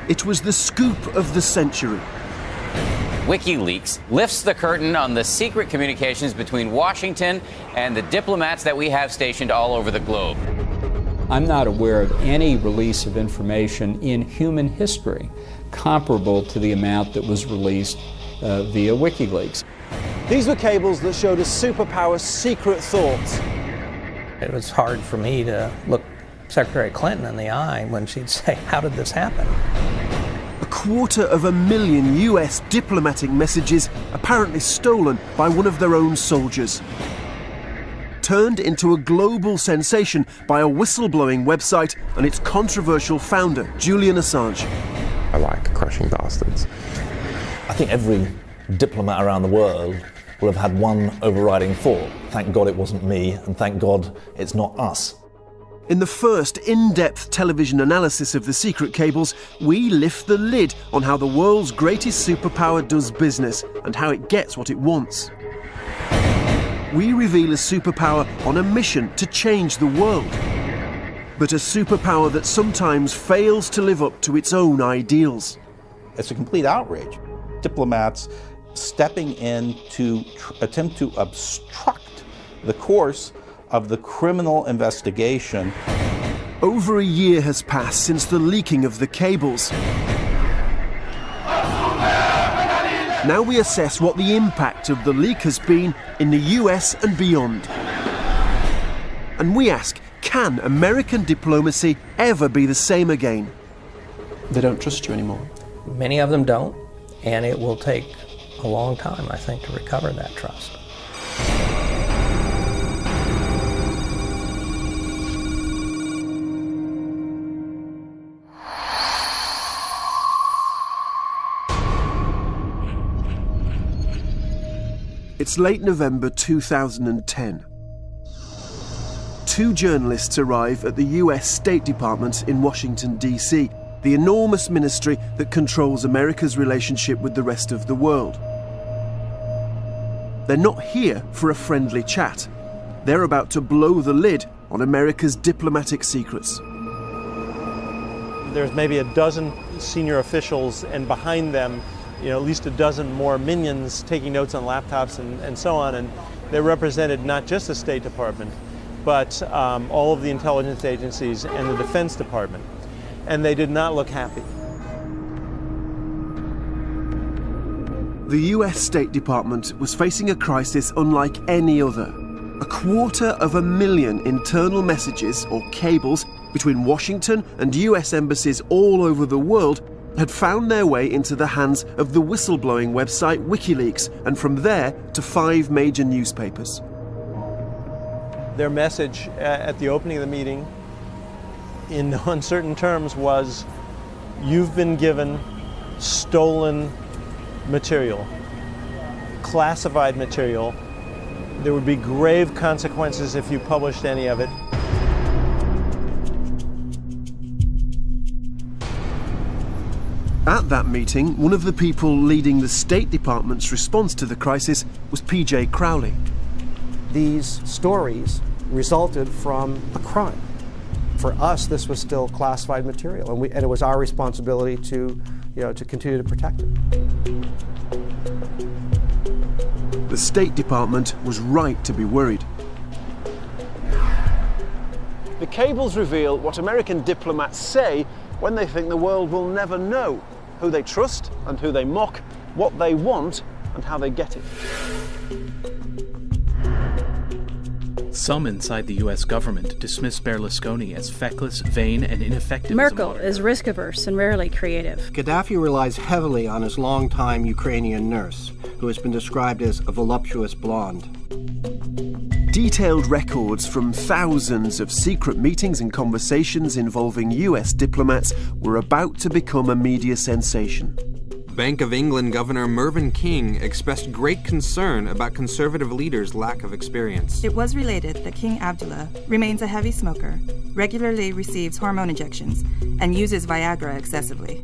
It was the scoop of the century. WikiLeaks lifts the curtain on the secret communications between Washington and the diplomats that we have stationed all over the globe. I'm not aware of any release of information in human history comparable to the amount that was released via WikiLeaks. These were cables that showed a superpower's secret thoughts. It was hard for me to look Secretary Clinton in the eye when she'd say, "How did this happen?" 250,000 US diplomatic messages apparently stolen by one of their own soldiers. Turned into a global sensation by a whistleblowing website and its controversial founder, Julian Assange. I like crushing bastards. I think every diplomat around the world will have had one overriding thought. Thank God it wasn't me, and thank God it's not us. In the first in-depth television analysis of the secret cables, we lift the lid on how the world's greatest superpower does business and how it gets what it wants. We reveal a superpower on a mission to change the world, but a superpower that sometimes fails to live up to its own ideals. It's a complete outrage. Diplomats stepping in to attempt to obstruct the course of the criminal investigation. Over a year has passed since the leaking of the cables. Now we assess what the impact of the leak has been in the US and beyond. And we ask, can American diplomacy ever be the same again? They don't trust you anymore. Many of them don't, and it will take a long time, I think, to recover that trust. It's late November 2010. Two journalists arrive at the US State Department in Washington, D.C., the enormous ministry that controls America's relationship with the rest of the world. They're not here for a friendly chat. They're about to blow the lid on America's diplomatic secrets. There's maybe a dozen senior officials, and behind them, at least a dozen more minions taking notes on laptops and so on. And they represented not just the State Department, but all of the intelligence agencies and the Defense Department. And they did not look happy. The US State Department was facing a crisis unlike any other. 250,000 internal messages, or cables, between Washington and US embassies all over the world had found their way into the hands of the whistleblowing website WikiLeaks, and from there to 5 major newspapers. Their message at the opening of the meeting, in uncertain terms, was, "You've been given stolen material, classified material. There would be grave consequences if you published any of it." At that meeting, one of the people leading the State Department's response to the crisis was PJ Crowley. These stories resulted from a crime. For us, this was still classified material, and it was our responsibility to continue to protect it. The State Department was right to be worried. The cables reveal what American diplomats say when they think the world will never know: who they trust and who they mock, what they want and how they get it. Some inside the U.S. government dismiss Berlusconi as feckless, vain, and ineffective. Merkel is risk-averse and rarely creative. Gaddafi relies heavily on his longtime Ukrainian nurse, who has been described as a voluptuous blonde. Detailed records from thousands of secret meetings and conversations involving US diplomats were about to become a media sensation. Bank of England Governor Mervyn King expressed great concern about conservative leaders' lack of experience. It was related that King Abdullah remains a heavy smoker, regularly receives hormone injections, and uses Viagra excessively.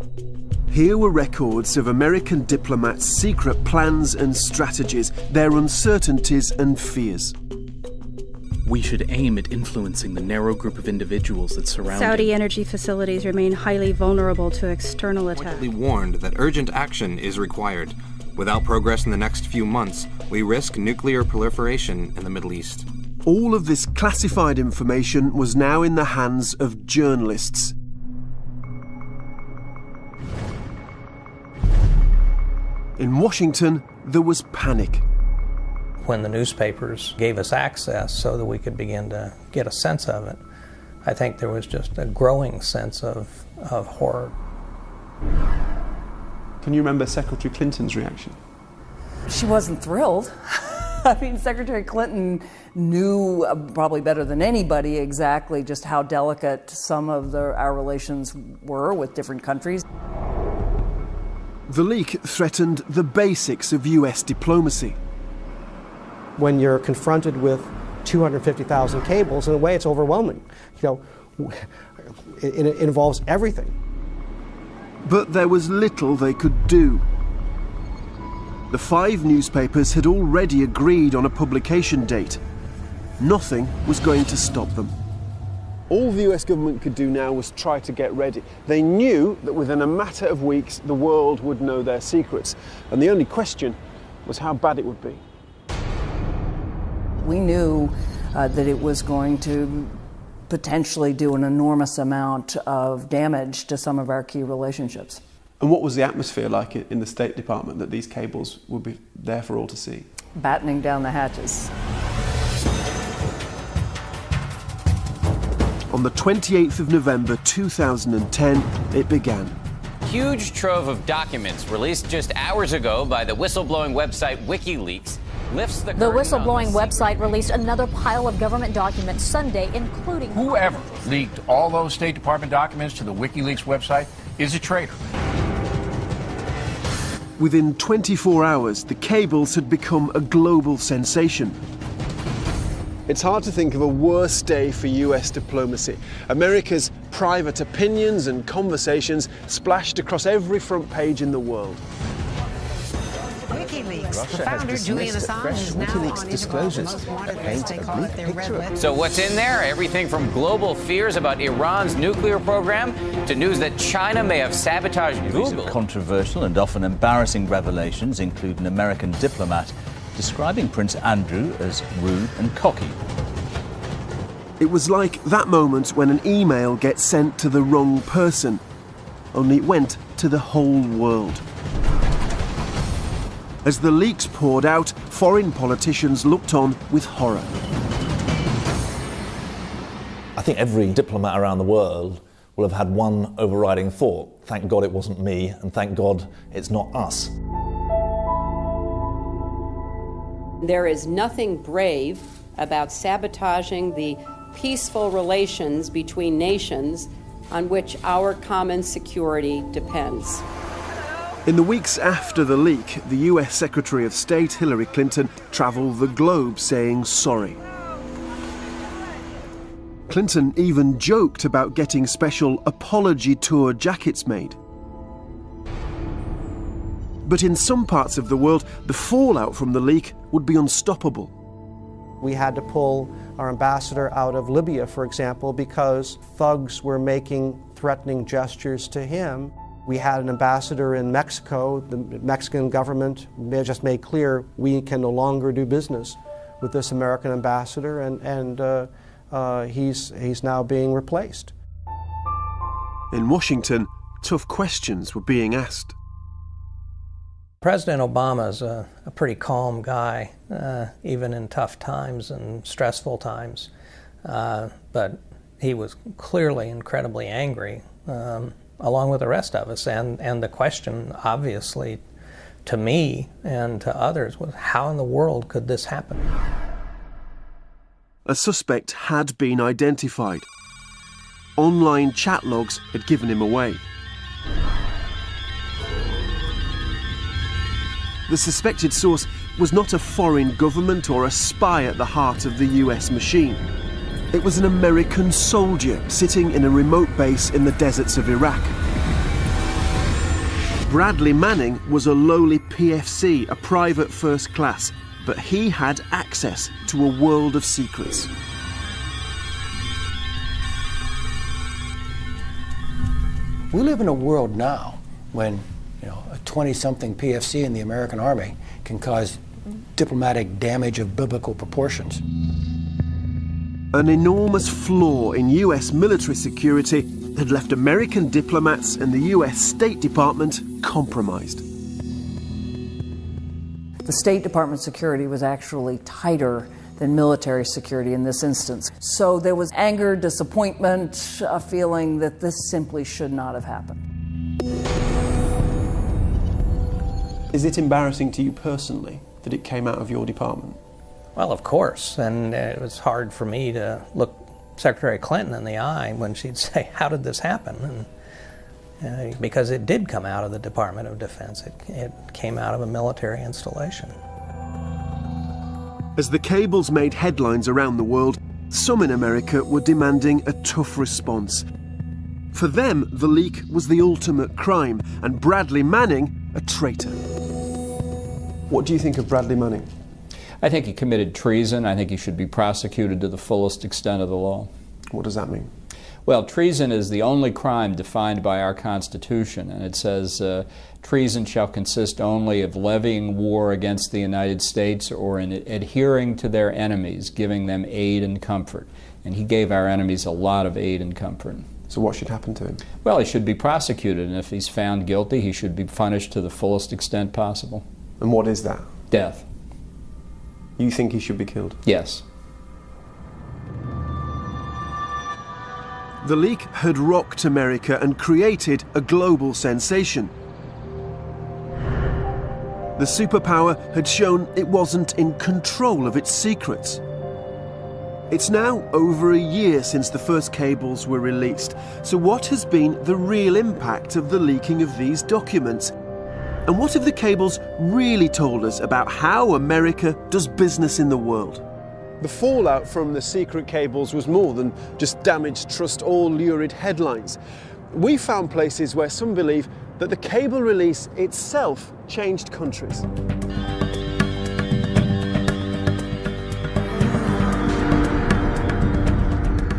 Here were records of American diplomats' secret plans and strategies, their uncertainties and fears. We should aim at influencing the narrow group of individuals that surround Saudi him. energy facilities remain highly vulnerable to external attack. We warned that urgent action is required. Without progress in the next few months, we risk nuclear proliferation in the Middle East. All of this classified information was now in the hands of journalists. In Washington, there was panic. When the newspapers gave us access so that we could begin to get a sense of it, I think there was just a growing sense of horror. Can you remember Secretary Clinton's reaction? She wasn't thrilled. I mean, Secretary Clinton knew probably better than anybody exactly just how delicate some of our relations were with different countries. The leak threatened the basics of US diplomacy. When you're confronted with 250,000 cables, in a way it's overwhelming. It involves everything. But there was little they could do. The 5 newspapers had already agreed on a publication date. Nothing was going to stop them. All the US government could do now was try to get ready. They knew that within a matter of weeks the world would know their secrets, and the only question was how bad it would be. We knew that it was going to potentially do an enormous amount of damage to some of our key relationships. And what was the atmosphere like in the State Department that these cables would be there for all to see? Battening down the hatches. On the 28th of November 2010, it began. Huge trove of documents released just hours ago by the whistleblowing website WikiLeaks lifts the whistleblowing website released another pile of government documents Sunday, including whoever leaked all those State Department documents to the WikiLeaks website is a traitor. Within 24 hours, the cables had become a global sensation. It's hard to think of a worse day for US diplomacy. America's private opinions and conversations splashed across every front page in the world. WikiLeaks. The founder, Julian Assange, is now on disclosures that paint a bleak picture. So what's in there? Everything from global fears about Iran's nuclear program to news that China may have sabotaged Google. Controversial and often embarrassing revelations include an American diplomat describing Prince Andrew as rude and cocky. It was like that moment when an email gets sent to the wrong person, only it went to the whole world. As the leaks poured out, foreign politicians looked on with horror. I think every diplomat around the world will have had one overriding thought: thank God it wasn't me, and thank God it's not us. There is nothing brave about sabotaging the peaceful relations between nations on which our common security depends. In the weeks after the leak, the US Secretary of State Hillary Clinton travelled the globe saying sorry. Clinton even joked about getting special apology tour jackets made. But in some parts of the world, the fallout from the leak would be unstoppable. We had to pull our ambassador out of Libya, for example, because thugs were making threatening gestures to him. We had an ambassador in Mexico. The Mexican government just made clear we can no longer do business with this American ambassador, and he's now being replaced. In Washington, tough questions were being asked. President Obama's a pretty calm guy, even in tough times and stressful times. But he was clearly incredibly angry, along with the rest of us. And the question, obviously, to me and to others was, how in the world could this happen? A suspect had been identified. Online chat logs had given him away. The suspected source was not a foreign government or a spy at the heart of the US machine. It was an American soldier sitting in a remote base in the deserts of Iraq. Bradley Manning was a lowly PFC, a private first class, but he had access to a world of secrets. We live in a world now when, you know, a 20-something PFC in the American Army can cause diplomatic damage of biblical proportions. An enormous flaw in US military security had left American diplomats and the US State Department compromised. The State Department security was actually tighter than military security in this instance. So there was anger, disappointment, a feeling that this simply should not have happened. Is it embarrassing to you personally that it came out of your department? Well, of course, and it was hard for me to look Secretary Clinton in the eye when she'd say, "How did this happen?" And because it did come out of the Department of Defense. It came out of a military installation. As the cables made headlines around the world, some in America were demanding a tough response. For them, the leak was the ultimate crime, and Bradley Manning a traitor. What do you think of Bradley Manning? I think he committed treason. I think he should be prosecuted to the fullest extent of the law. What does that mean? Well, treason is the only crime defined by our Constitution, and it says treason shall consist only of levying war against the United States or in adhering to their enemies, giving them aid and comfort. And he gave our enemies a lot of aid and comfort. So what should happen to him? Well, he should be prosecuted, and if he's found guilty, he should be punished to the fullest extent possible. And what is that? Death. You think he should be killed? Yes. The leak had rocked America and created a global sensation. The superpower had shown it wasn't in control of its secrets. It's now over a year since the first cables were released. So what has been the real impact of the leaking of these documents? And what have the cables really told us about how America does business in the world? The fallout from the secret cables was more than just damaged trust or lurid headlines. We found places where some believe that the cable release itself changed countries.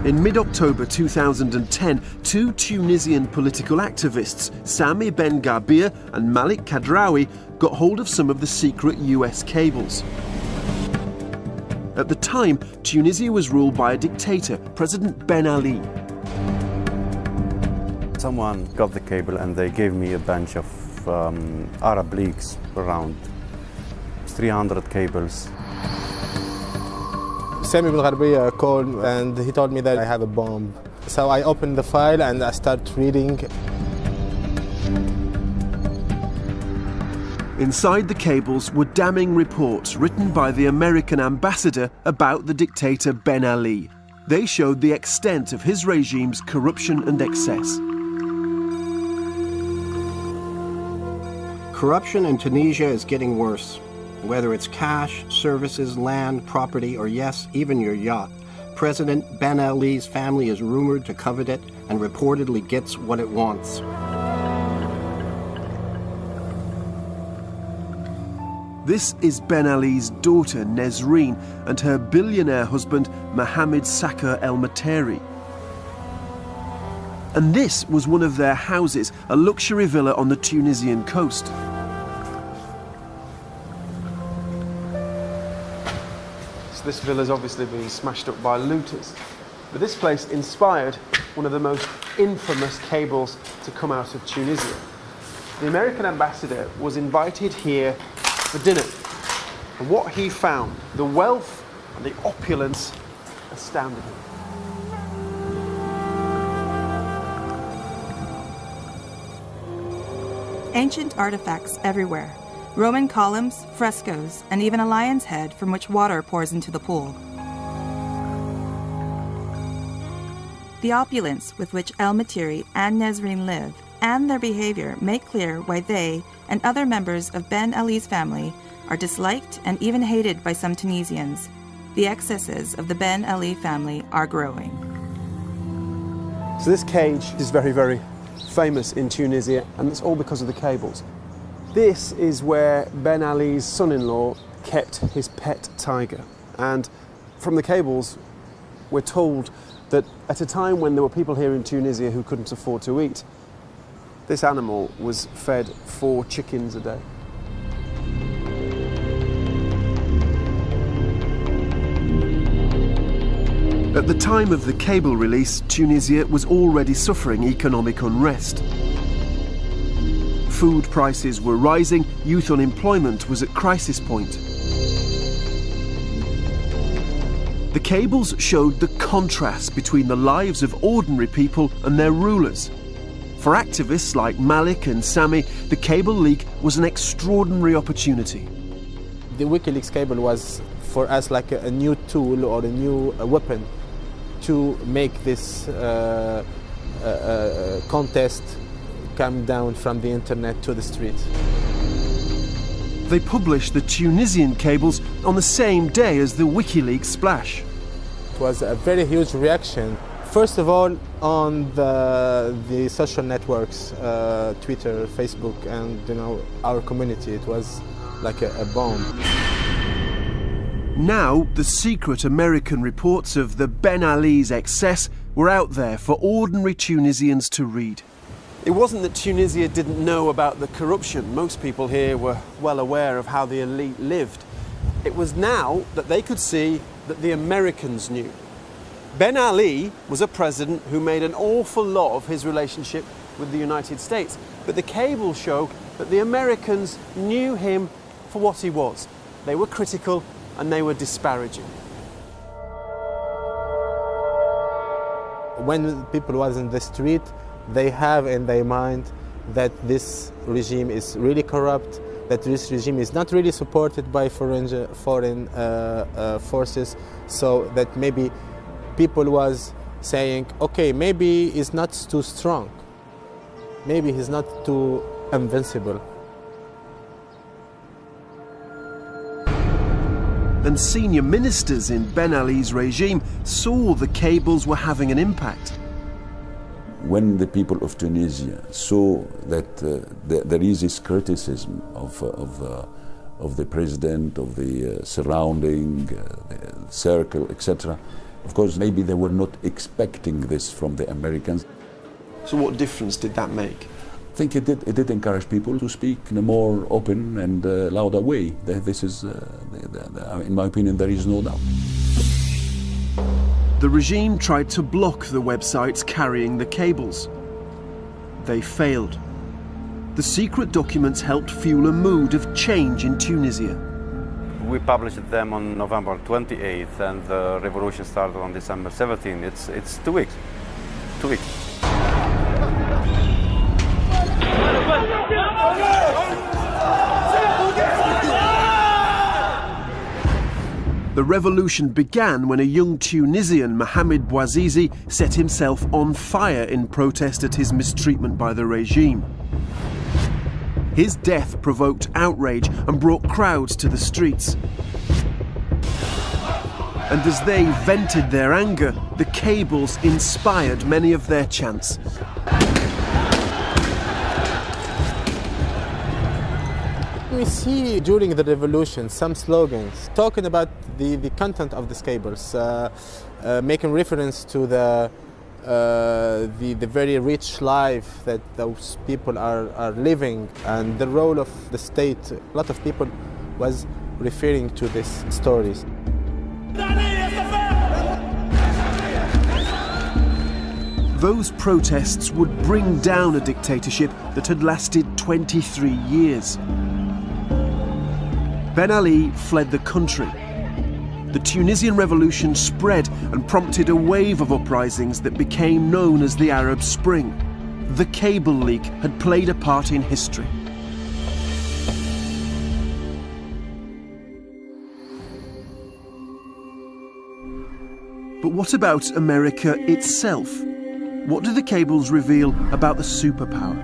In mid-October 2010, two Tunisian political activists, Sami Ben Gabir and Malik Kadraoui, got hold of some of the secret US cables. At the time, Tunisia was ruled by a dictator, President Ben Ali. Someone got the cable and they gave me a bunch of Arab leaks, around 300 cables. Sami Ben Gabir called and he told me that I have a bomb. So I opened the file and I started reading. Inside the cables were damning reports written by the American ambassador about the dictator Ben Ali. They showed the extent of his regime's corruption and excess. Corruption in Tunisia is getting worse. Whether it's cash, services, land, property, or yes, even your yacht, President Ben Ali's family is rumored to covet it and reportedly gets what it wants. This is Ben Ali's daughter, Nesreen, and her billionaire husband, Mohammed Sakr El Materi. And this was one of their houses, a luxury villa on the Tunisian coast. So this villa's obviously been smashed up by looters. But this place inspired one of the most infamous cables to come out of Tunisia. The American ambassador was invited here for dinner. And what he found, the wealth and the opulence, astounded him. Ancient artifacts everywhere. Roman columns, frescoes, and even a lion's head from which water pours into the pool. The opulence with which El Materi and Nesreen live and their behavior make clear why they and other members of Ben Ali's family are disliked and even hated by some Tunisians. The excesses of the Ben Ali family are growing. So this cage is very, very famous in Tunisia, and it's all because of the cables. This is where Ben Ali's son-in-law kept his pet tiger. And from the cables, we're told that at a time when there were people here in Tunisia who couldn't afford to eat, This animal was fed 4 chickens a day. At the time of the cable release, Tunisia was already suffering economic unrest. Food prices were rising, youth unemployment was at crisis point. The cables showed the contrast between the lives of ordinary people and their rulers. For activists like Malik and Sami, the cable leak was an extraordinary opportunity. The WikiLeaks cable was for us like a new tool or a new weapon to make this contest come down from the internet to the street. They published the Tunisian cables on the same day as the WikiLeaks splash. It was a very huge reaction. First of all, on the social networks, Twitter, Facebook, and our community. It was like a bomb. Now, the secret American reports of the Ben Ali's excess were out there for ordinary Tunisians to read. It wasn't that Tunisia didn't know about the corruption. Most people here were well aware of how the elite lived. It was now that they could see that the Americans knew. Ben Ali was a president who made an awful lot of his relationship with the United States. But the cables show that the Americans knew him for what he was. They were critical and they were disparaging. When people was in the street, they have in their mind that this regime is really corrupt, that this regime is not really supported by foreign forces, so that maybe people was saying, okay, maybe he's not too strong, maybe he's not too invincible. And senior ministers in Ben Ali's regime saw the cables were having an impact. When the people of Tunisia saw that there is this criticism of the president, of the surrounding the circle, etc., of course, maybe they were not expecting this from the Americans. So what difference did that make? I think it did encourage people to speak in a more open and louder way. This is, in my opinion, there is no doubt. The regime tried to block the websites carrying the cables. They failed. The secret documents helped fuel a mood of change in Tunisia. We published them on November 28th, and the revolution started on December 17th. It's 2 weeks. 2 weeks. The revolution began when a young Tunisian, Mohamed Bouazizi, set himself on fire in protest at his mistreatment by the regime. His death provoked outrage and brought crowds to the streets. And as they vented their anger, the cables inspired many of their chants. We see during the revolution some slogans talking about the content of these cables, making reference to the very rich life that those people are living, and the role of the state. A lot of people was referring to these stories. Those protests would bring down a dictatorship that had lasted 23 years. Ben Ali fled the country. The Tunisian revolution spread and prompted a wave of uprisings that became known as the Arab Spring. The cable leak had played a part in history. But what about America itself? What do the cables reveal about the superpower?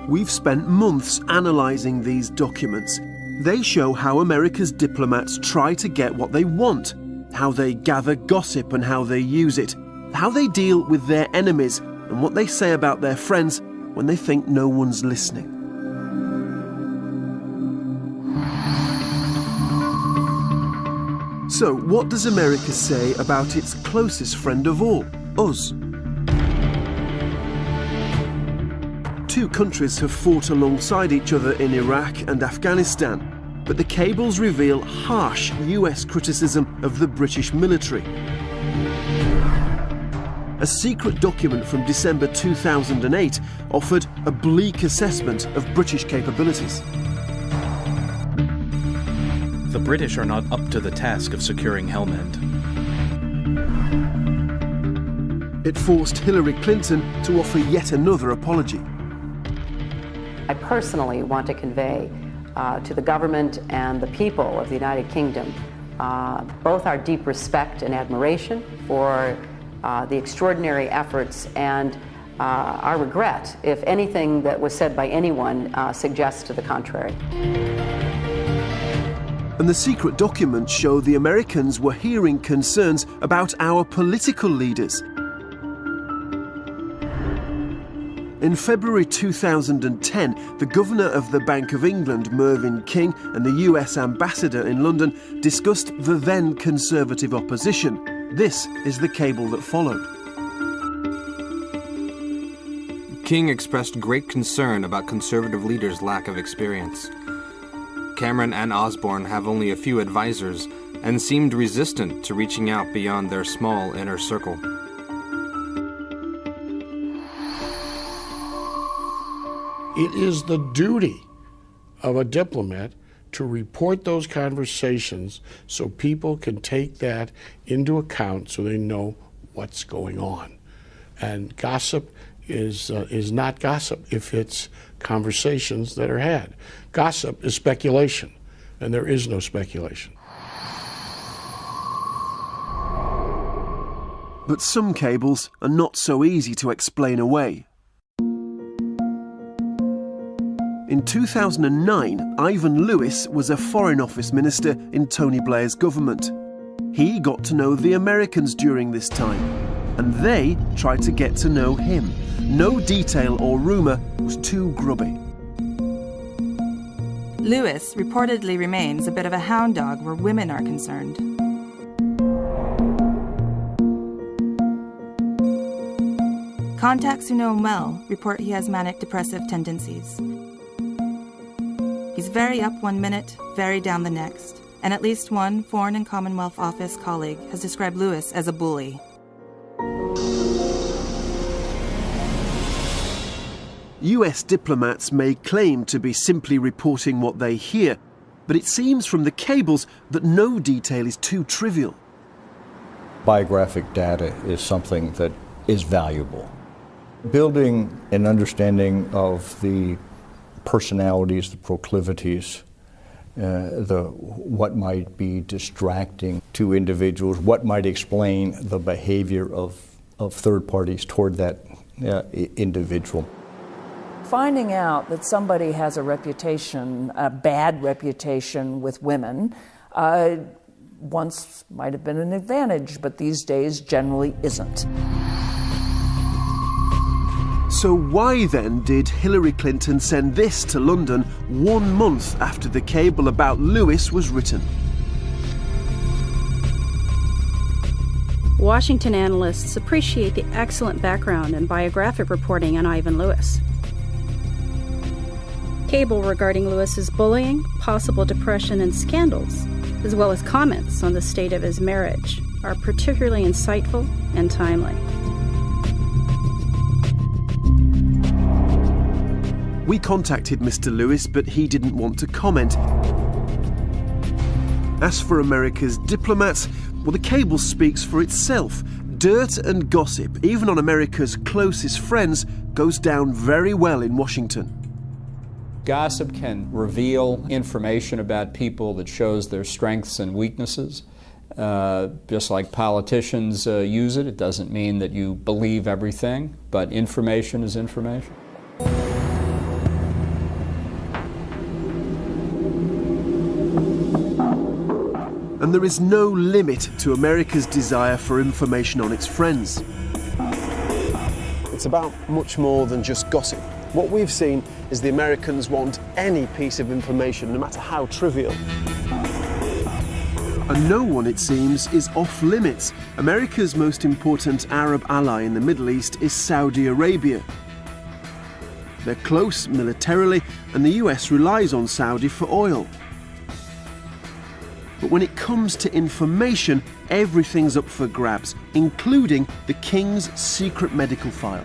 We've spent months analysing these documents. They show how America's diplomats try to get what they want, how they gather gossip and how they use it, how they deal with their enemies and what they say about their friends when they think no one's listening. So, what does America say about its closest friend of all, us? two countries have fought alongside each other in Iraq and Afghanistan, but the cables reveal harsh US criticism of the British military. A secret document from December 2008 offered a bleak assessment of British capabilities. The British are not up to the task of securing Helmand. It forced Hillary Clinton to offer yet another apology. I personally want to convey to the government and the people of the United Kingdom both our deep respect and admiration for the extraordinary efforts and our regret if anything that was said by anyone suggests to the contrary. And the secret documents show the Americans were hearing concerns about our political leaders. In February 2010, the governor of the Bank of England, Mervyn King, and the US ambassador in London discussed the then Conservative opposition. This is the cable that followed. King expressed great concern about Conservative leaders' lack of experience. Cameron and Osborne have only a few advisors and seemed resistant to reaching out beyond their small inner circle. It is the duty of a diplomat to report those conversations so people can take that into account so they know what's going on. And gossip is not gossip if it's conversations that are had. Gossip is speculation, and there is no speculation. But some cables are not so easy to explain away. In 2009, Ivan Lewis was a Foreign Office minister in Tony Blair's government. He got to know the Americans during this time, and they tried to get to know him. No detail or rumour was too grubby. Lewis reportedly remains a bit of a hound dog where women are concerned. Contacts who know him well report he has manic depressive tendencies. He's very up one minute, very down the next, and at least one Foreign and Commonwealth Office colleague has described Lewis as a bully. US diplomats may claim to be simply reporting what they hear, but it seems from the cables that no detail is too trivial. Biographic data is something that is valuable. Building an understanding of the personalities, the proclivities, what might be distracting to individuals, what might explain the behavior of third parties toward that individual. Finding out that somebody has a reputation, a bad reputation with women, once might have been an advantage, but these days generally isn't. So why then did Hillary Clinton send this to London 1 month after the cable about Lewis was written? Washington analysts appreciate the excellent background and biographic reporting on Ivan Lewis. Cable regarding Lewis's bullying, possible depression, and scandals, as well as comments on the state of his marriage, are particularly insightful and timely. We contacted Mr. Lewis, but he didn't want to comment. As for America's diplomats, well, the cable speaks for itself. Dirt and gossip, even on America's closest friends, goes down very well in Washington. Gossip can reveal information about people that shows their strengths and weaknesses. Just like politicians use it, it doesn't mean that you believe everything, but information is information. And there is no limit to America's desire for information on its friends. It's about much more than just gossip. What we've seen is the Americans want any piece of information, no matter how trivial. And no one, it seems, is off limits. America's most important Arab ally in the Middle East is Saudi Arabia. They're close militarily, and the US relies on Saudi for oil. But when it comes to information, everything's up for grabs, including the King's secret medical file.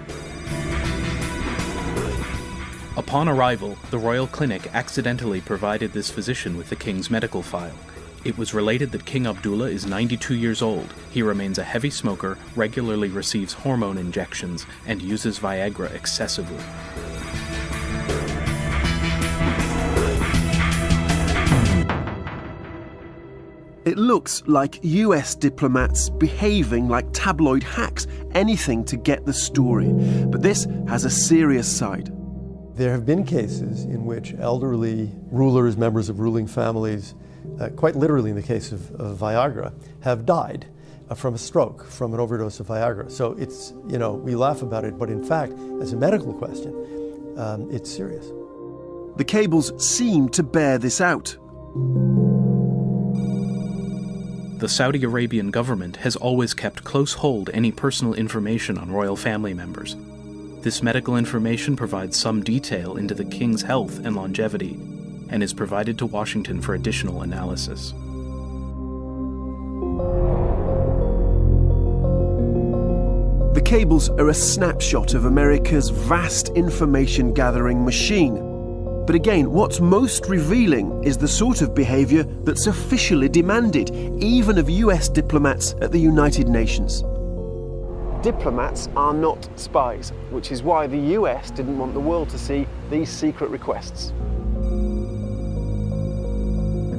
Upon arrival, the Royal Clinic accidentally provided this physician with the King's medical file. It was related that King Abdullah is 92 years old. He remains a heavy smoker, regularly receives hormone injections, and uses Viagra excessively. It looks like US diplomats behaving like tabloid hacks, anything to get the story. But this has a serious side. There have been cases in which elderly rulers, members of ruling families, quite literally in the case of Viagra, have died from a stroke, from an overdose of Viagra. So it's, you know, we laugh about it, but in fact, as a medical question, it's serious. The cables seem to bear this out. The Saudi Arabian government has always kept close hold any personal information on royal family members. This medical information provides some detail into the king's health and longevity, and is provided to Washington for additional analysis. The cables are a snapshot of America's vast information-gathering machine. But again, what's most revealing is the sort of behaviour that's officially demanded, even of US diplomats at the United Nations. Diplomats are not spies, which is why the US didn't want the world to see these secret requests.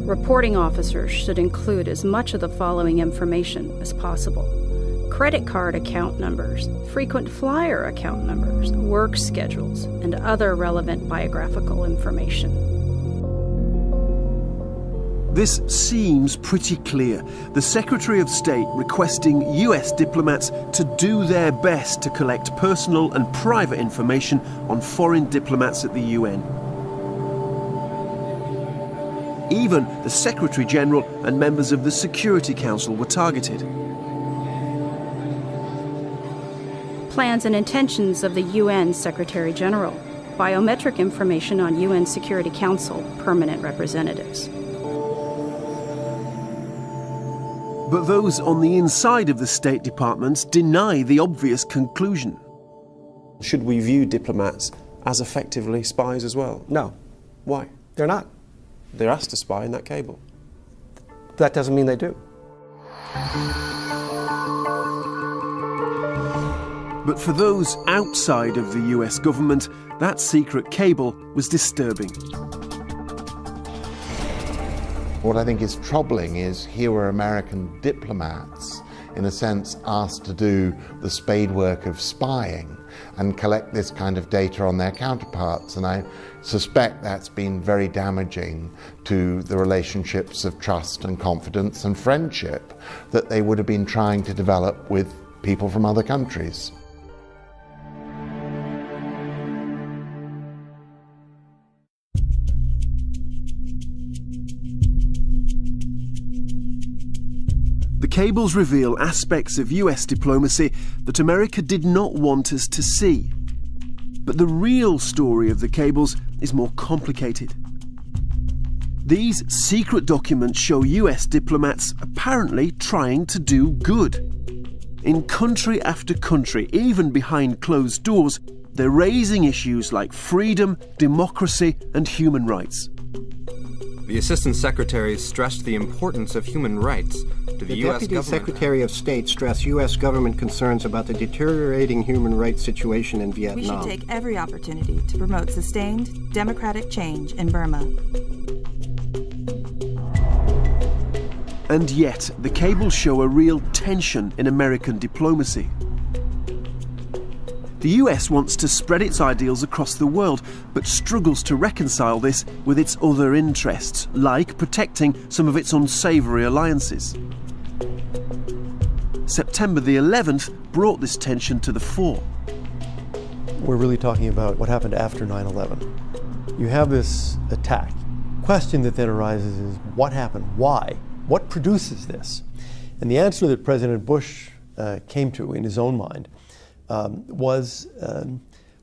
Reporting officers should include as much of the following information as possible: credit card account numbers, frequent flyer account numbers, work schedules, and other relevant biographical information. This seems pretty clear. The Secretary of State requesting US diplomats to do their best to collect personal and private information on foreign diplomats at the UN. Even the Secretary General and members of the Security Council were targeted. Plans and intentions of the UN Secretary General, biometric information on UN Security Council permanent representatives. But those on the inside of the State Departments deny the obvious conclusion. Should we view diplomats as effectively spies as well? No. Why? They're not. They're asked to spy in that cable. That doesn't mean they do. But for those outside of the US government, that secret cable was disturbing. What I think is troubling is here were American diplomats, in a sense, asked to do the spade work of spying and collect this kind of data on their counterparts. And I suspect that's been very damaging to the relationships of trust and confidence and friendship that they would have been trying to develop with people from other countries. The cables reveal aspects of US diplomacy that America did not want us to see. But the real story of the cables is more complicated. These secret documents show US diplomats apparently trying to do good. In country after country, even behind closed doors, they're raising issues like freedom, democracy, and human rights. The Assistant Secretary stressed the importance of human rights to the U.S. Deputy government. Secretary of State stressed U.S. government concerns about the deteriorating human rights situation in Vietnam. We should take every opportunity to promote sustained democratic change in Burma. And yet, the cables show a real tension in American diplomacy. The US wants to spread its ideals across the world, but struggles to reconcile this with its other interests, like protecting some of its unsavoury alliances. September the 11th brought this tension to the fore. We're really talking about what happened after 9/11. You have this attack. The question that then arises is, what happened? Why? What produces this? And the answer that President Bush came to in his own mind was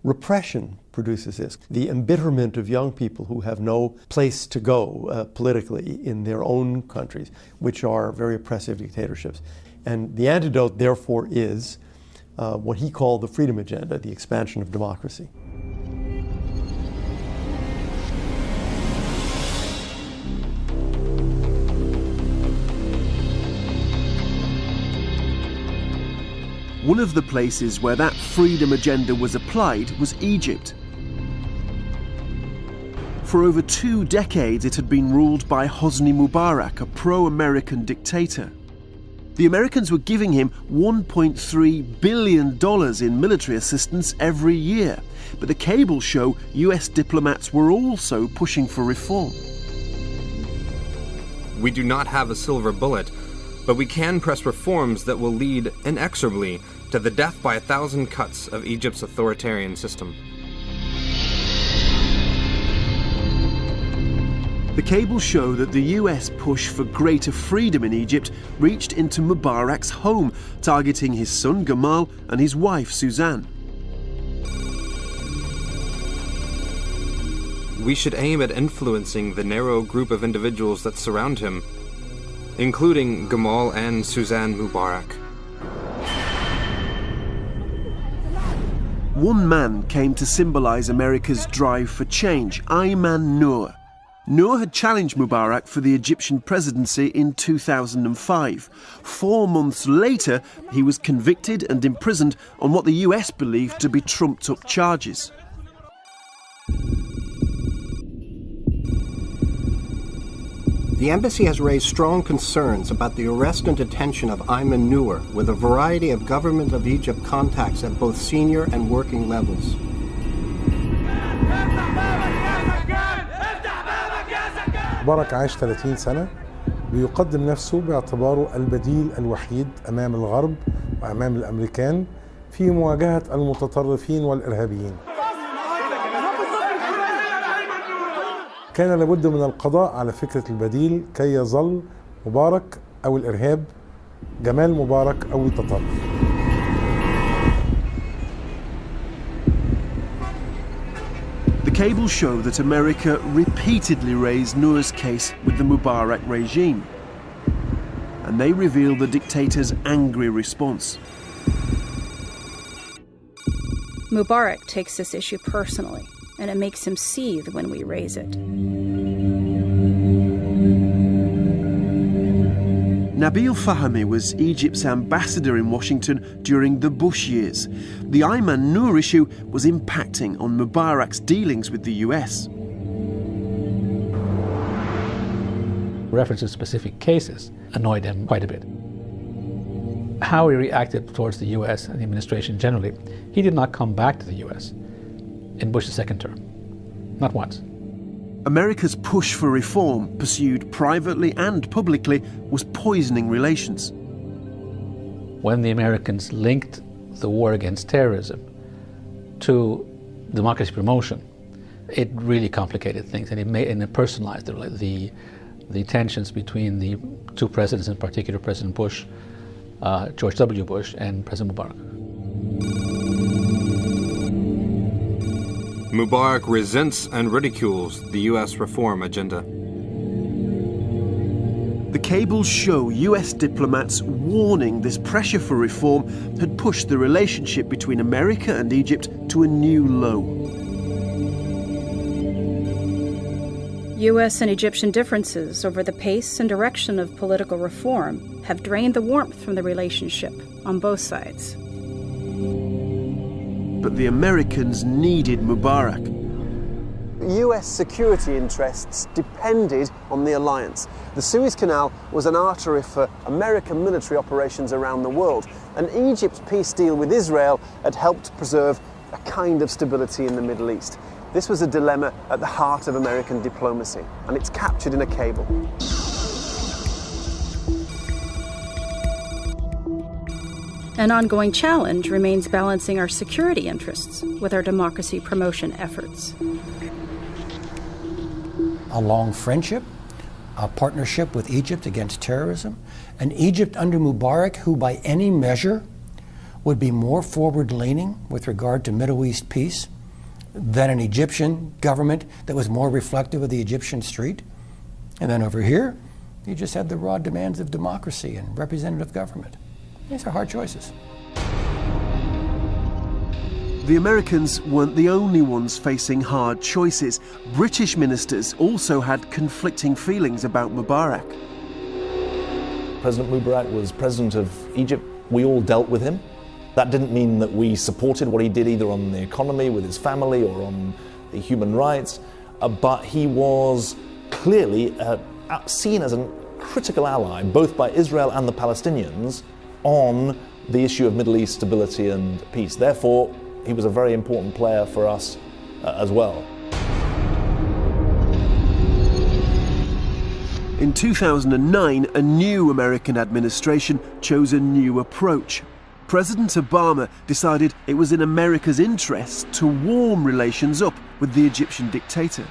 Repression produces this. The embitterment of young people who have no place to go politically in their own countries, which are very oppressive dictatorships. And the antidote, therefore, is what he called the freedom agenda, the expansion of democracy. One of the places where that freedom agenda was applied was Egypt. For over 2 decades, it had been ruled by Hosni Mubarak, a pro-American dictator. The Americans were giving him $1.3 billion in military assistance every year. But the cables show US diplomats were also pushing for reform. We do not have a silver bullet, but we can press reforms that will lead inexorably to the death by 1,000 cuts of Egypt's authoritarian system. The cables show that the US push for greater freedom in Egypt reached into Mubarak's home, targeting his son Gamal and his wife Suzanne. We should aim at influencing the narrow group of individuals that surround him, including Gamal and Suzanne Mubarak. One man came to symbolize America's drive for change, Ayman Noor. Noor had challenged Mubarak for the Egyptian presidency in 2005. 4 months later, he was convicted and imprisoned on what the US believed to be trumped-up charges. The embassy has raised strong concerns about the arrest and detention of Ayman Noor, with a variety of Government of Egypt contacts at both senior and working levels. مبارك عاش 30 سنة بيقدم نفسه باعتباره البديل الوحيد أمام الغرب وأمام الأمريكان في مواجهة المتطرفين والإرهابيين. كان لابد من القضاء على فكرة البديل كي يظل مبارك أو الإرهاب، جمال مبارك أو التطرف. The cables show that America repeatedly raised Noor's case with the Mubarak regime, and they reveal the dictator's angry response. Mubarak takes this issue personally, and it makes him seethe when we raise it. Nabil Fahmy was Egypt's ambassador in Washington during the Bush years. The Ayman Noor issue was impacting on Mubarak's dealings with the US. Reference to specific cases annoyed him quite a bit. How he reacted towards the US and the administration generally, he did not come back to the US in Bush's second term. Not once. America's push for reform, pursued privately and publicly, was poisoning relations. When the Americans linked the war against terrorism to democracy promotion, it really complicated things, and it personalized the tensions between the two presidents, in particular President Bush, George W. Bush, and President Mubarak. Mubarak resents and ridicules the U.S. reform agenda. The cables show US diplomats warning this pressure for reform had pushed the relationship between America and Egypt to a new low. US and Egyptian differences over the pace and direction of political reform have drained the warmth from the relationship on both sides. But the Americans needed Mubarak. US security interests depended on the alliance. The Suez Canal was an artery for American military operations around the world, and Egypt's peace deal with Israel had helped preserve a kind of stability in the Middle East. This was a dilemma at the heart of American diplomacy, and it's captured in a cable. An ongoing challenge remains balancing our security interests with our democracy promotion efforts. A long friendship, a partnership with Egypt against terrorism, an Egypt under Mubarak who by any measure would be more forward-leaning with regard to Middle East peace than an Egyptian government that was more reflective of the Egyptian street. And then over here, you just had the raw demands of democracy and representative government. These are hard choices. The Americans weren't the only ones facing hard choices. British ministers also had conflicting feelings about Mubarak. President Mubarak was president of Egypt. We all dealt with him. That didn't mean that we supported what he did either on the economy with his family or on the human rights, but he was clearly seen as a critical ally, both by Israel and the Palestinians, on the issue of Middle East stability and peace. Therefore, he was a very important player for us as well. In 2009, a new American administration chose a new approach. President Obama decided it was in America's interest to warm relations up with the Egyptian dictator.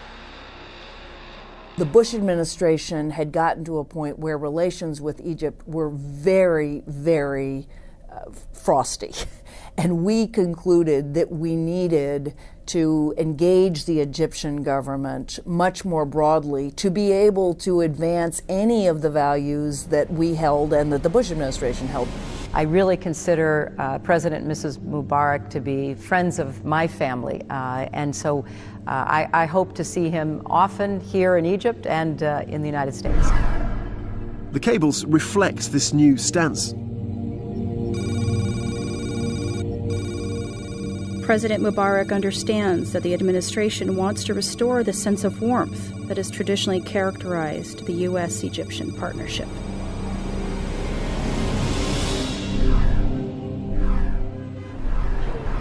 The Bush administration had gotten to a point where relations with Egypt were very, very frosty. And we concluded that we needed to engage the Egyptian government much more broadly to be able to advance any of the values that we held and that the Bush administration held. I really consider President and Mrs. Mubarak to be friends of my family, and so I hope to see him often here in Egypt and in the United States. The cables reflect this new stance. President Mubarak understands that the administration wants to restore the sense of warmth that has traditionally characterized the U.S.-Egyptian partnership.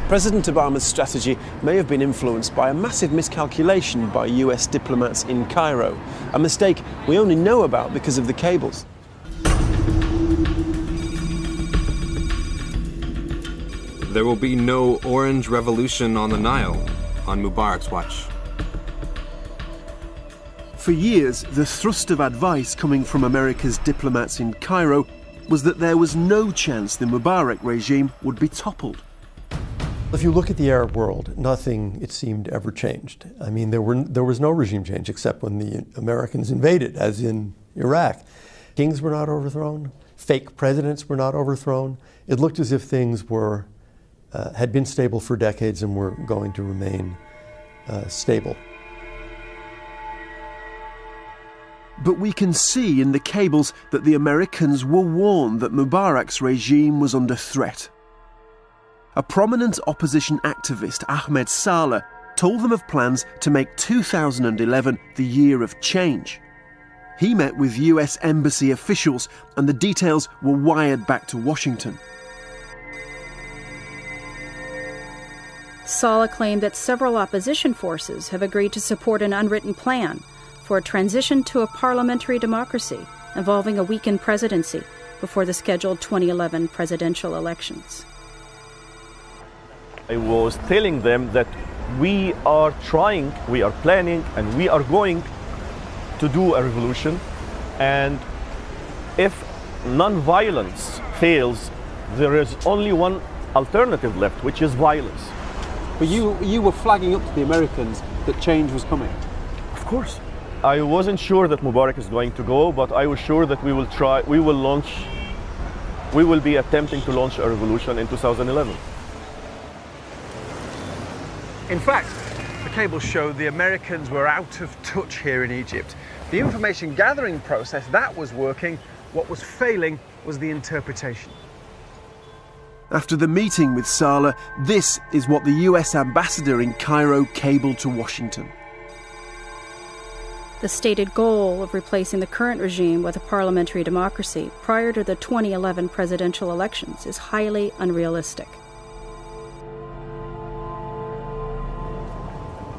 President Obama's strategy may have been influenced by a massive miscalculation by US diplomats in Cairo, a mistake we only know about because of the cables. There will be no orange revolution on the Nile on Mubarak's watch. For years, the thrust of advice coming from America's diplomats in Cairo was that there was no chance the Mubarak regime would be toppled. If you look at the Arab world, nothing, it seemed, ever changed. I mean, there was no regime change except when the Americans invaded, as in Iraq. Kings were not overthrown. Fake presidents were not overthrown. It looked as if things were had been stable for decades and were going to remain stable. But we can see in the cables that the Americans were warned that Mubarak's regime was under threat. A prominent opposition activist, Ahmed Saleh, told them of plans to make 2011 the year of change. He met with US embassy officials and the details were wired back to Washington. Saleh claimed that several opposition forces have agreed to support an unwritten plan for a transition to a parliamentary democracy involving a weakened presidency before the scheduled 2011 presidential elections. I was telling them that we are trying, we are planning, and we are going to do a revolution. And if non-violence fails, there is only one alternative left, which is violence. But you were flagging up to the Americans that change was coming. Of course. I wasn't sure that Mubarak is going to go, but I was sure that we will be attempting to launch a revolution in 2011. In fact, the cables show the Americans were out of touch here in Egypt. The information gathering process, that was working. What was failing was the interpretation. After the meeting with Saleh, this is what the US ambassador in Cairo cabled to Washington. The stated goal of replacing the current regime with a parliamentary democracy prior to the 2011 presidential elections is highly unrealistic.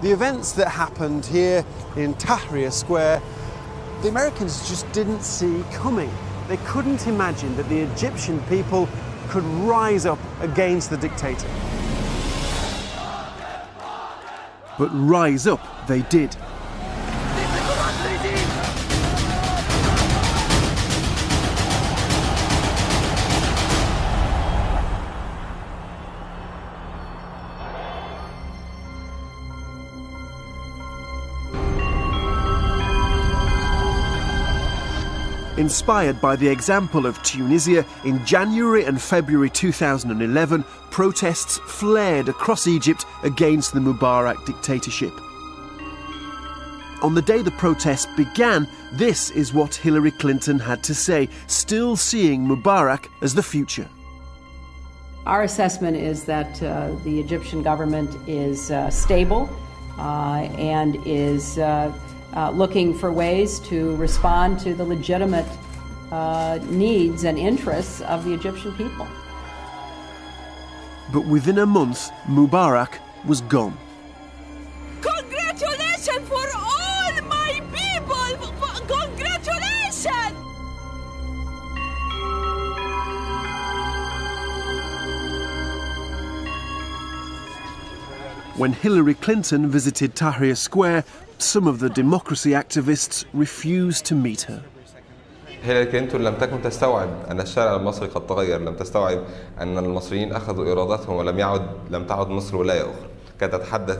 The events that happened here in Tahrir Square, the Americans just didn't see coming. They couldn't imagine that the Egyptian people could rise up against the dictator. But rise up they did. Inspired by the example of Tunisia, in January and February 2011, protests flared across Egypt against the Mubarak dictatorship. On the day the protests began, this is what Hillary Clinton had to say, still seeing Mubarak as the future. Our assessment is that the Egyptian government is stable and is looking for ways to respond to the legitimate needs and interests of the Egyptian people. But within a month, Mubarak was gone. Congratulations for all my people! Congratulations! When Hillary Clinton visited Tahrir Square, some of the democracy activists refused to meet her. هيلاري كلينتون لم تكن تستوعب أن الشارع المصري قد تغير، لم تستوعب أن المصريين أخذوا إيراداتهم ولم تعد مصر ولاية أخرى. كانت تتحدث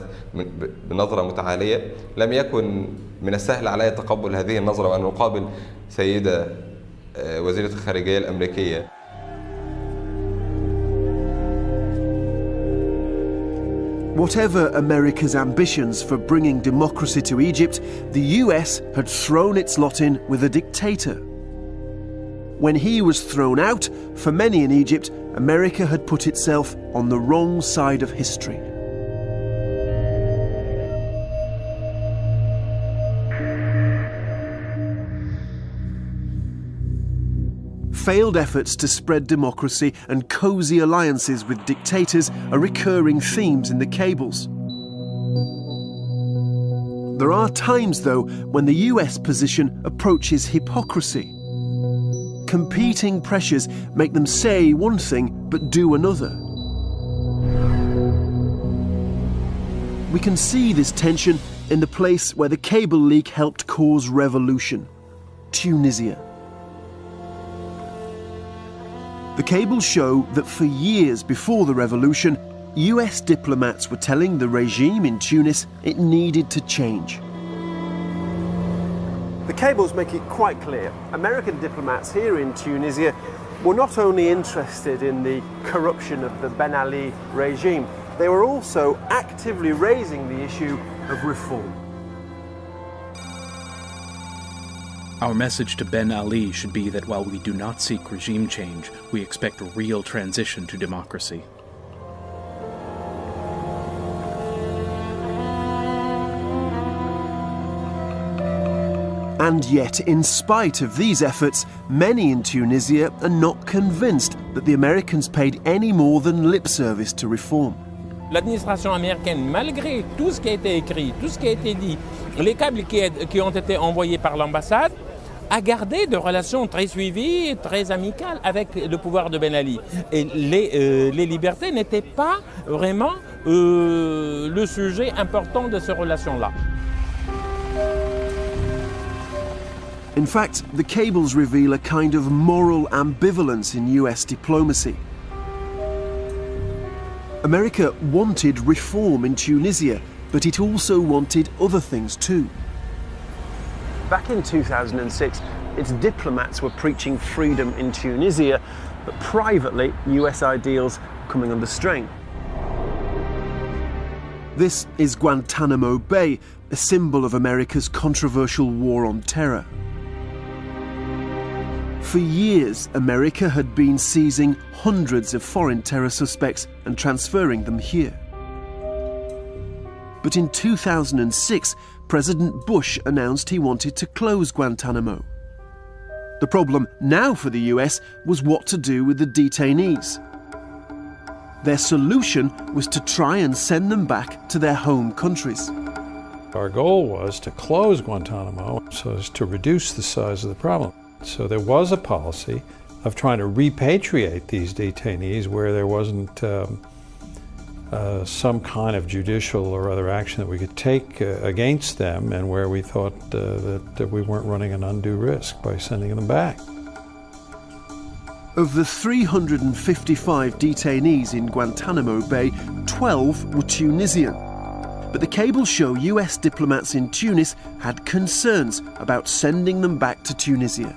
بنظرة متعالية، لم يكن من السهل علي تقبل هذه النظرة وأن أقابل سيدة وزيرة الخارجية الأمريكية. Whatever America's ambitions for bringing democracy to Egypt, the US had thrown its lot in with a dictator. When he was thrown out, for many in Egypt, America had put itself on the wrong side of history. Failed efforts to spread democracy and cosy alliances with dictators are recurring themes in the cables. There are times, though, when the US position approaches hypocrisy. Competing pressures make them say one thing but do another. We can see this tension in the place where the cable leak helped cause revolution, Tunisia. The cables show that for years before the revolution, US diplomats were telling the regime in Tunis it needed to change. The cables make it quite clear. American diplomats here in Tunisia were not only interested in the corruption of the Ben Ali regime, they were also actively raising the issue of reform. Our message to Ben Ali should be that while we do not seek regime change, we expect a real transition to democracy. And yet, in spite of these efforts, many in Tunisia are not convinced that the Americans paid any more than lip service to reform. L'administration américaine, malgré tout ce qui a été écrit, tout ce qui a été dit, les câbles qui ont été envoyés par l'ambassade, a gardé de relations très suivies et très amicales avec le pouvoir de Ben Ali. Et les libertés n'étaient pas vraiment le sujet important de ces relations-là. In fact, the cables reveal a kind of moral ambivalence in US diplomacy. America wanted reform in Tunisia, but it also wanted other things too. Back in 2006, its diplomats were preaching freedom in Tunisia, but privately, US ideals were coming under strain. This is Guantanamo Bay, a symbol of America's controversial war on terror. For years, America had been seizing hundreds of foreign terror suspects and transferring them here. But in 2006, President Bush announced he wanted to close Guantanamo. The problem now for the US was what to do with the detainees. Their solution was to try and send them back to their home countries. Our goal was to close Guantanamo so as to reduce the size of the problem. So there was a policy of trying to repatriate these detainees where there wasn't some kind of judicial or other action that we could take against them, and where we thought that we weren't running an undue risk by sending them back. Of the 355 detainees in Guantanamo Bay, 12 were Tunisian. But the cables show US diplomats in Tunis had concerns about sending them back to Tunisia.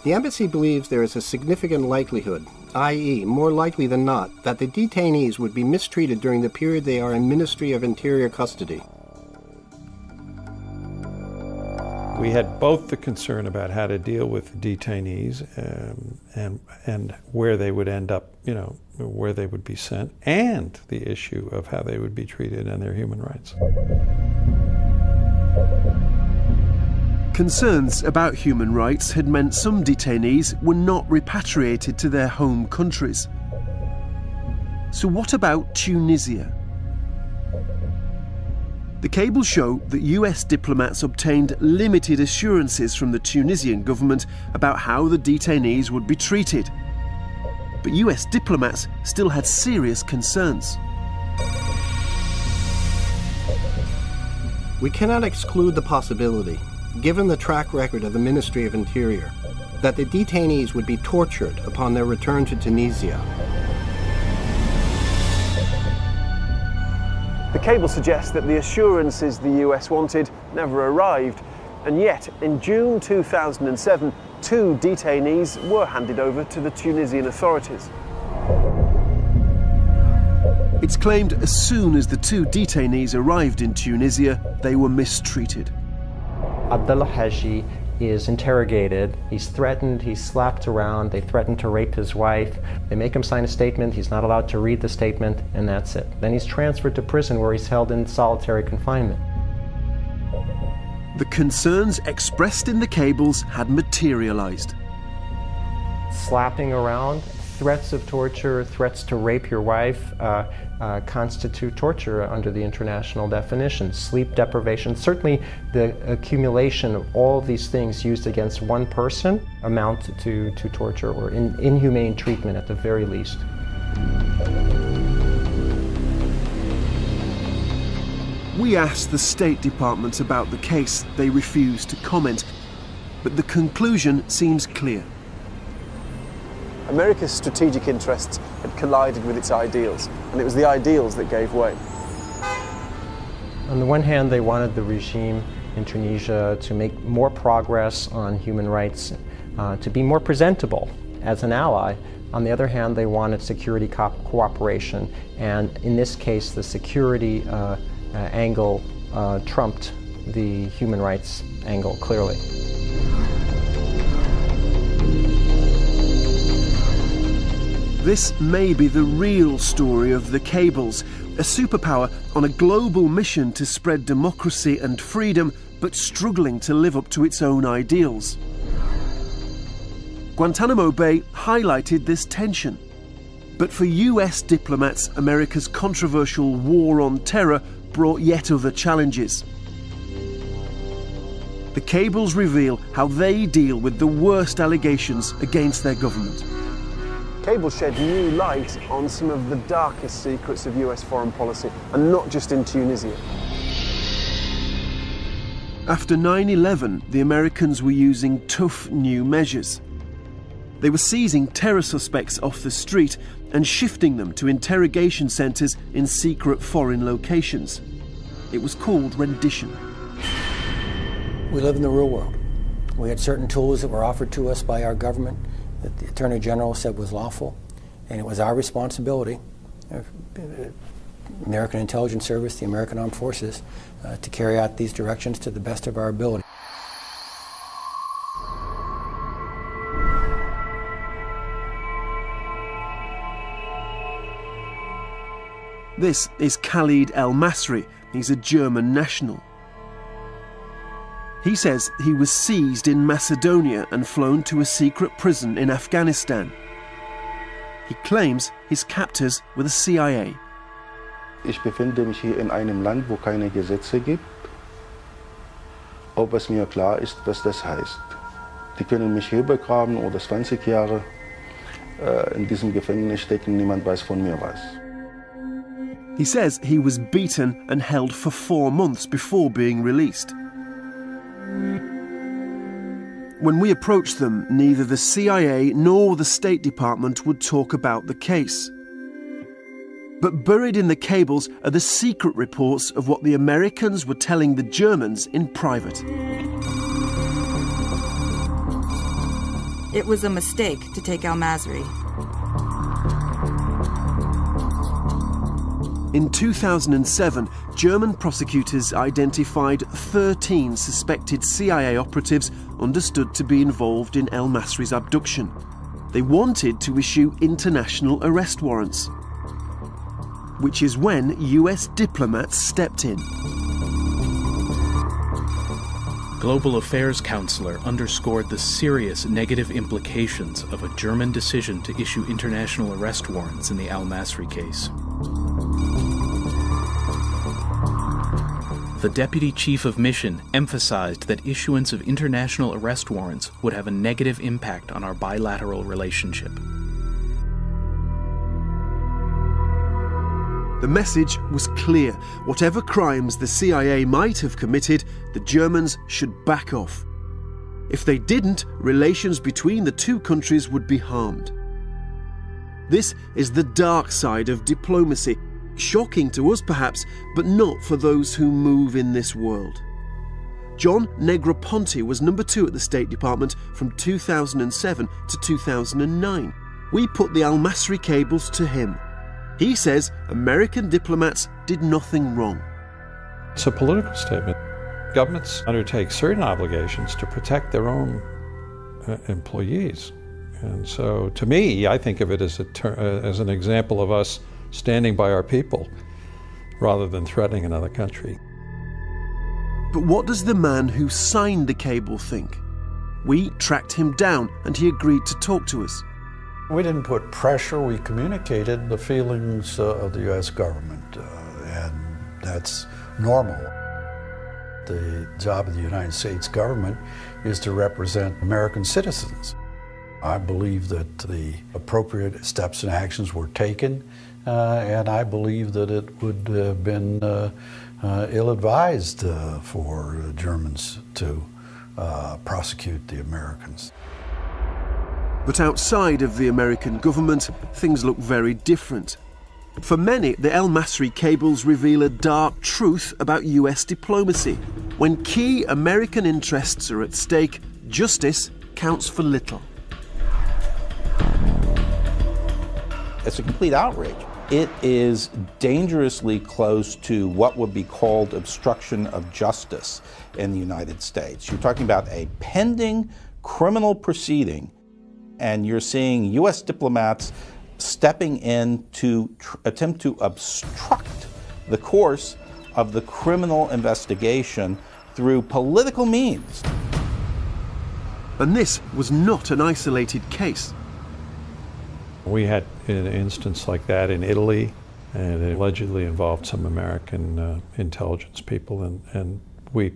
The embassy believes there is a significant likelihood, i.e., more likely than not, that the detainees would be mistreated during the period they are in Ministry of Interior custody. We had both the concern about how to deal with detainees and where they would end up, where they would be sent, and the issue of how they would be treated and their human rights. Concerns about human rights had meant some detainees were not repatriated to their home countries. So what about Tunisia? The cables show that US diplomats obtained limited assurances from the Tunisian government about how the detainees would be treated. But US diplomats still had serious concerns. We cannot exclude the possibility, given the track record of the Ministry of Interior, that the detainees would be tortured upon their return to Tunisia. The cable suggests that the assurances the US wanted never arrived, and yet in June 2007, 2 detainees were handed over to the Tunisian authorities. It's claimed as soon as the 2 detainees arrived in Tunisia, they were mistreated. Abdullah Haji is interrogated, he's threatened, he's slapped around, they threaten to rape his wife, they make him sign a statement, he's not allowed to read the statement, and that's it. Then he's transferred to prison where he's held in solitary confinement. The concerns expressed in the cables had materialized. Slapping around, threats of torture, threats to rape your wife constitute torture under the international definition. Sleep deprivation, certainly the accumulation of all of these things used against one person amount to torture or inhumane treatment at the very least. We asked the State Department about the case. They refused to comment, but the conclusion seems clear. America's strategic interests had collided with its ideals, and it was the ideals that gave way. On the one hand, they wanted the regime in Tunisia to make more progress on human rights, to be more presentable as an ally. On the other hand, they wanted security cooperation, and in this case, the security angle trumped the human rights angle clearly. This may be the real story of the cables, a superpower on a global mission to spread democracy and freedom, but struggling to live up to its own ideals. Guantanamo Bay highlighted this tension. But for US diplomats, America's controversial war on terror brought yet other challenges. The cables reveal how they deal with the worst allegations against their government. Cables shed new light on some of the darkest secrets of US foreign policy, and not just in Tunisia. After 9/11, the Americans were using tough new measures. They were seizing terror suspects off the street and shifting them to interrogation centres in secret foreign locations. It was called rendition. We live in the real world. We had certain tools that were offered to us by our government that the Attorney General said was lawful, and it was our responsibility, American Intelligence Service, the American Armed Forces, to carry out these directions to the best of our ability. This is Khalid El-Masri. He's a German national. He says he was seized in Macedonia and flown to a secret prison in Afghanistan. He claims his captors were the CIA. Ich befinde mich hier in einem Land, wo keine Gesetze gibt. Ob es mir klar ist, was das heißt. Die können mich hier begraben oder 20 Jahre in diesem Gefängnis stecken, niemand weiß von mir was. He says he was beaten and held for 4 months before being released. When we approached them, neither the CIA nor the State Department would talk about the case. But buried in the cables are the secret reports of what the Americans were telling the Germans in private. It was a mistake to take al-Masri. In 2007, German prosecutors identified 13 suspected CIA operatives understood to be involved in al-Masri's abduction. They wanted to issue international arrest warrants, which is when US diplomats stepped in. Global Affairs Counselor underscored the serious negative implications of a German decision to issue international arrest warrants in the al-Masri case. The Deputy Chief of Mission emphasized that issuance of international arrest warrants would have a negative impact on our bilateral relationship. The message was clear. Whatever crimes the CIA might have committed, the Germans should back off. If they didn't, relations between the two countries would be harmed. This is the dark side of diplomacy. Shocking to us perhaps, but not for those who move in this world. John Negroponte was number 2 at the State Department from 2007 to 2009. We put the al-Masri cables to him. He says American diplomats did nothing wrong. It's a political statement. Governments undertake certain obligations to protect their own employees. And so, to me, I think of it as an example of us standing by our people rather than threatening another country. But what does the man who signed the cable think? We tracked him down and he agreed to talk to us. We didn't put pressure, we communicated the feelings of the U.S. government, and that's normal. The job of the United States government is to represent American citizens. I believe that the appropriate steps and actions were taken, and I believe that it would have been ill-advised for Germans to prosecute the Americans. But outside of the American government, things look very different. For many, the al-Masri cables reveal a dark truth about US diplomacy. When key American interests are at stake, justice counts for little. It's a complete outrage. It is dangerously close to what would be called obstruction of justice in the United States. You're talking about a pending criminal proceeding, and you're seeing US diplomats stepping in to attempt to obstruct the course of the criminal investigation through political means. And this was not an isolated case. We had an instance like that in Italy, and it allegedly involved some American intelligence people, and we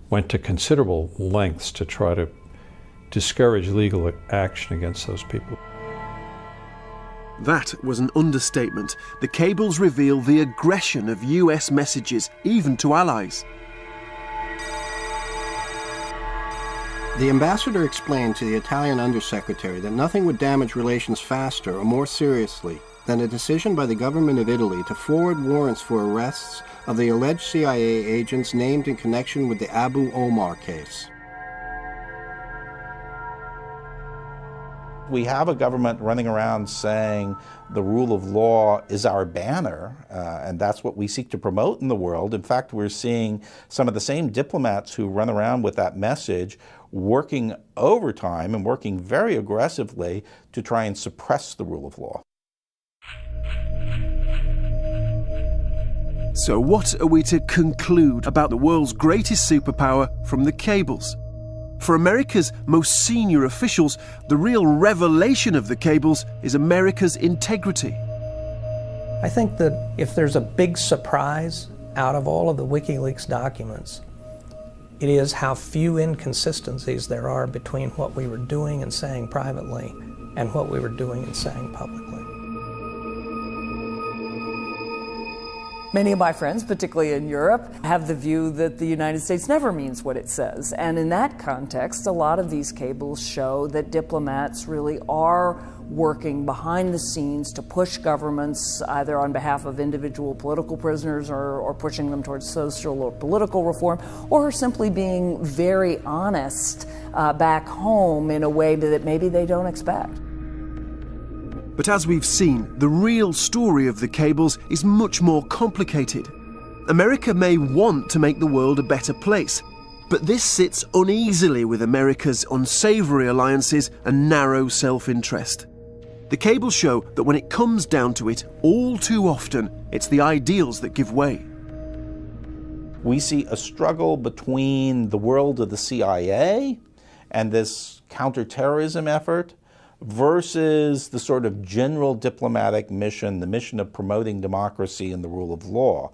went to considerable lengths to try to discourage legal action against those people. That was an understatement. The cables reveal the aggression of US messages, even to allies. The ambassador explained to the Italian undersecretary that nothing would damage relations faster or more seriously than a decision by the government of Italy to forward warrants for arrests of the alleged CIA agents named in connection with the Abu Omar case. We have a government running around saying the rule of law is our banner, and that's what we seek to promote in the world. In fact, we're seeing some of the same diplomats who run around with that message working overtime and working very aggressively to try and suppress the rule of law. So what are we to conclude about the world's greatest superpower from the cables? For America's most senior officials, the real revelation of the cables is America's integrity. I think that if there's a big surprise out of all of the WikiLeaks documents, it is how few inconsistencies there are between what we were doing and saying privately and what we were doing and saying publicly. Many of my friends, particularly in Europe, have the view that the United States never means what it says. And in that context, a lot of these cables show that diplomats really are working behind the scenes to push governments either on behalf of individual political prisoners or pushing them towards social or political reform, or simply being very honest back home in a way that maybe they don't expect. But as we've seen, the real story of the cables is much more complicated. America may want to make the world a better place, but this sits uneasily with America's unsavory alliances and narrow self-interest. The cables show that when it comes down to it, all too often, it's the ideals that give way. We see a struggle between the world of the CIA and this counterterrorism effort versus the sort of general diplomatic mission, the mission of promoting democracy and the rule of law.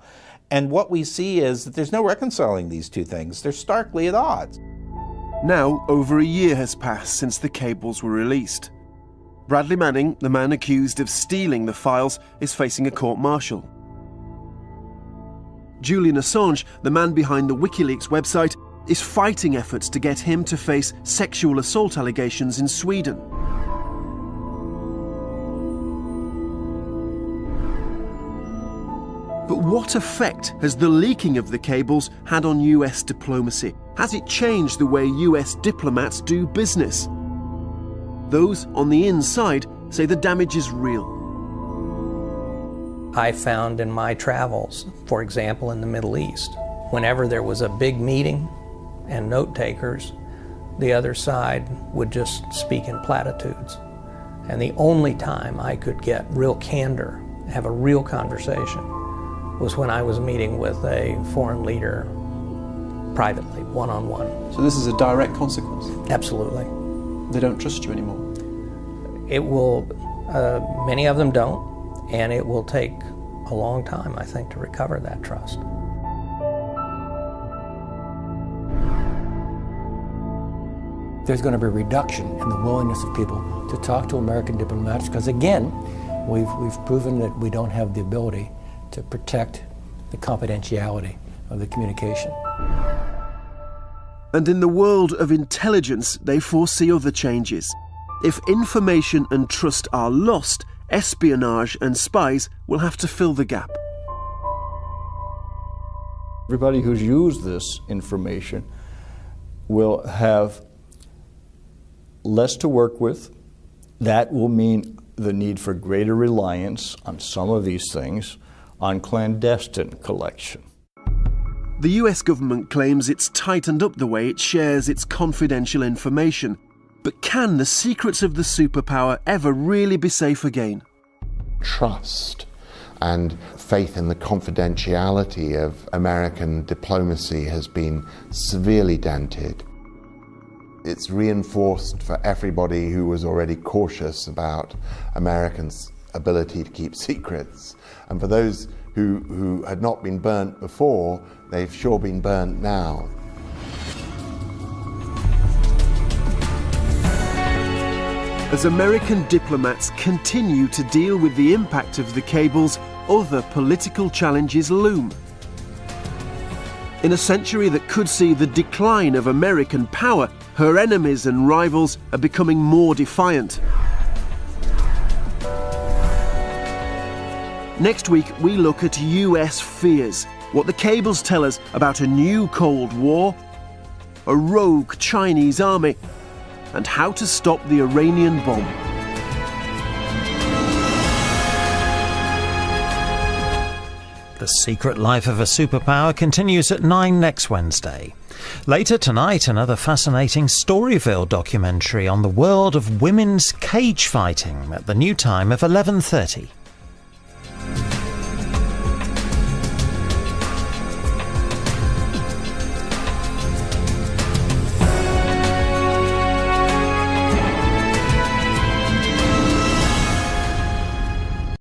And what we see is that there's no reconciling these two things. They're starkly at odds. Now, over a year has passed since the cables were released. Bradley Manning, the man accused of stealing the files, is facing a court-martial. Julian Assange, the man behind the WikiLeaks website, is fighting efforts to get him to face sexual assault allegations in Sweden. But what effect has the leaking of the cables had on US diplomacy? Has it changed the way US diplomats do business? Those on the inside say the damage is real. I found in my travels, for example, in the Middle East, whenever there was a big meeting and note takers, the other side would just speak in platitudes. And the only time I could get real candor, have a real conversation, was when I was meeting with a foreign leader privately, one-on-one. So this is a direct consequence? Absolutely. They don't trust you anymore? It will, many of them don't, and it will take a long time, I think, to recover that trust. There's going to be a reduction in the willingness of people to talk to American diplomats because, again, we've proven that we don't have the ability to protect the confidentiality of the communication. And in the world of intelligence, they foresee other changes. If information and trust are lost, espionage and spies will have to fill the gap. Everybody who's used this information will have less to work with. That will mean the need for greater reliance on some of these things, on clandestine collection. The US government claims it's tightened up the way it shares its confidential information. But can the secrets of the superpower ever really be safe again? Trust and faith in the confidentiality of American diplomacy has been severely dented. It's reinforced for everybody who was already cautious about Americans' ability to keep secrets. And for those who had not been burnt before, they've sure been burnt now. As American diplomats continue to deal with the impact of the cables, other political challenges loom. In a century that could see the decline of American power, her enemies and rivals are becoming more defiant. Next week, we look at US fears, what the cables tell us about a new Cold War, a rogue Chinese army, and how to stop the Iranian bomb. The Secret Life of a Superpower continues at 9 next Wednesday. Later tonight, another fascinating Storyville documentary on the world of women's cage fighting at the new time of 11:30.